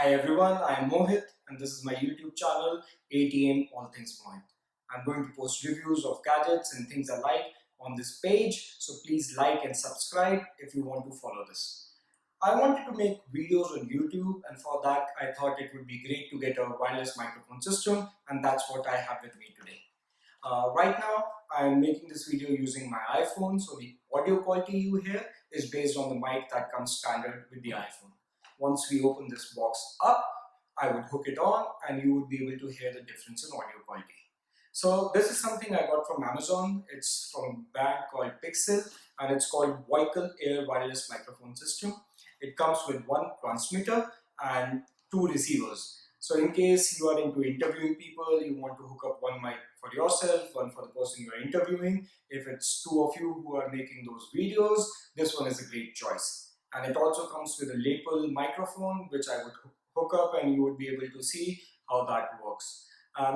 Hi everyone, I am Mohit and this is my YouTube channel ATM All Things Mohit. I'm going to post reviews of gadgets and things I like on this page, so please like and subscribe if you want to follow this. I wanted to make videos on YouTube, and for that I thought it would be great to get a wireless microphone system, and that's what I have with me today. Right now I'm making this video using my iPhone, so the audio quality you hear is based on the mic that comes standard with the iPhone. Once we open this box up, I would hook it on and you would be able to hear the difference in audio quality. So this is something I got from Amazon. It's from a brand called Pixel and it's called Voical Air Wireless Microphone System. It comes with one transmitter and two receivers. So in case you are into interviewing people, you want to hook up one mic for yourself, one for the person you are interviewing. If it's two of you who are making those videos, this one is a great choice. And it also comes with a lapel microphone, which I would hook up and you would be able to see how that works.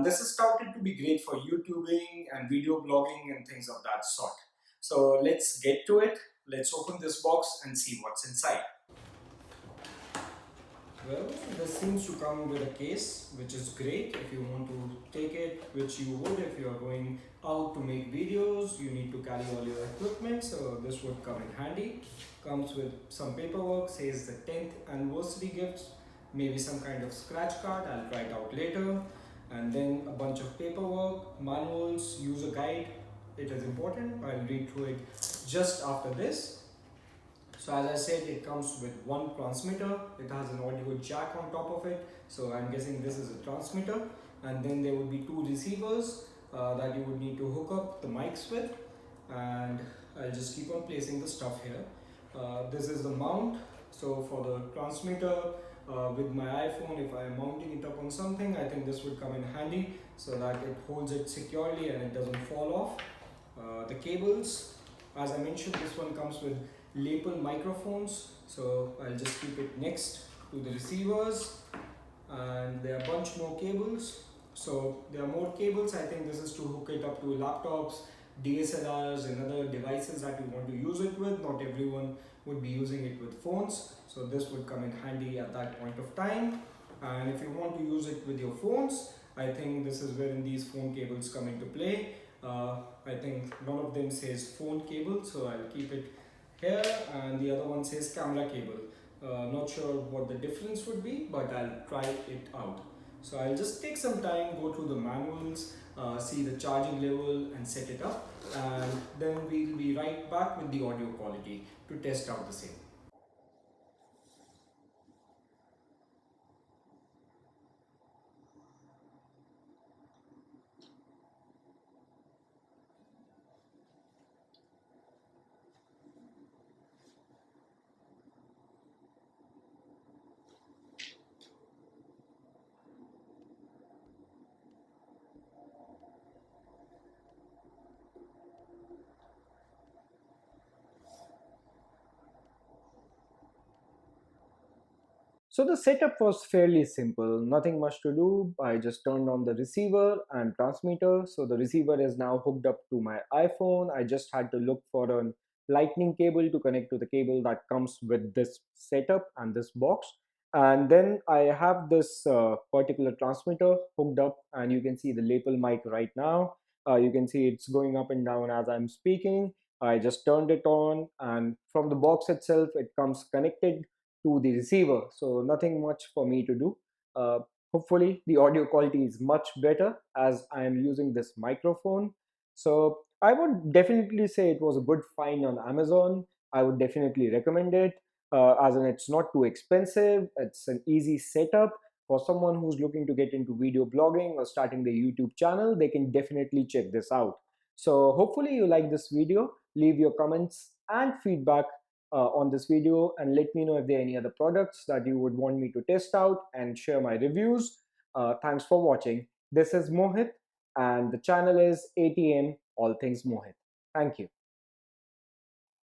This is touted to be great for YouTubing and video blogging and things of that sort. So let's get to it. Let's open this box and see what's inside. Well, this seems to come with a case, which is great if you want to take it, which you would if you are going out to make videos. You need to carry all your equipment, so this would come in handy. Comes with some paperwork, says the 10th anniversary gifts, maybe some kind of scratch card, I'll try it out later. And then a bunch of paperwork, manuals, user guide. It is important, I'll read through it just after this. So as I said, it comes with one transmitter. It has an audio jack on top of it. So I'm guessing this is a transmitter. And then there would be two receivers that you would need to hook up the mics with. And I'll just keep on placing the stuff here. This is the mount. So for the transmitter with my iPhone, if I'm mounting it up on something, I think this would come in handy so that it holds it securely and it doesn't fall off. The cables, as I mentioned, this one comes with Lapel microphones, so I'll just keep it next to the receivers, and there are a bunch more cables. So there are more cables. I think this is to hook it up to laptops, DSLRs and other devices that you want to use it with. Not everyone would be using it with phones, so this would come in handy at that point of time. And if you want to use it with your phones, I think this is wherein these phone cables come into play. I think one of them says phone cable, so I'll keep it here, and the other one says camera cable. Not sure what the difference would be, but I'll try it out. So I'll just take some time, go through the manuals, see the charging level and set it up, and then we'll be right back with the audio quality to test out the same. So the setup was fairly simple, nothing much to do. I just turned on the receiver and transmitter. So the receiver is now hooked up to my iPhone. I just had to look for a lightning cable to connect to the cable that comes with this setup and this box. And then I have this particular transmitter hooked up, and you can see the lapel mic right now. You can see it's going up and down as I'm speaking. I just turned it on, and from the box itself, it comes connected to the receiver, so nothing much for me to do. uh, Hopefully the audio quality is much better as I am using this microphone. So I would definitely say it was a good find on Amazon. I would definitely recommend it, as in it's not too expensive, it's an easy setup. For someone who's looking to get into video blogging or starting their YouTube channel, they can definitely check this out. So hopefully you like this video. Leave your comments and feedback on this video, and let me know if there are any other products that you would want me to test out and share my reviews. Thanks for watching. This is Mohit and the channel is ATM All Things Mohit. Thank you.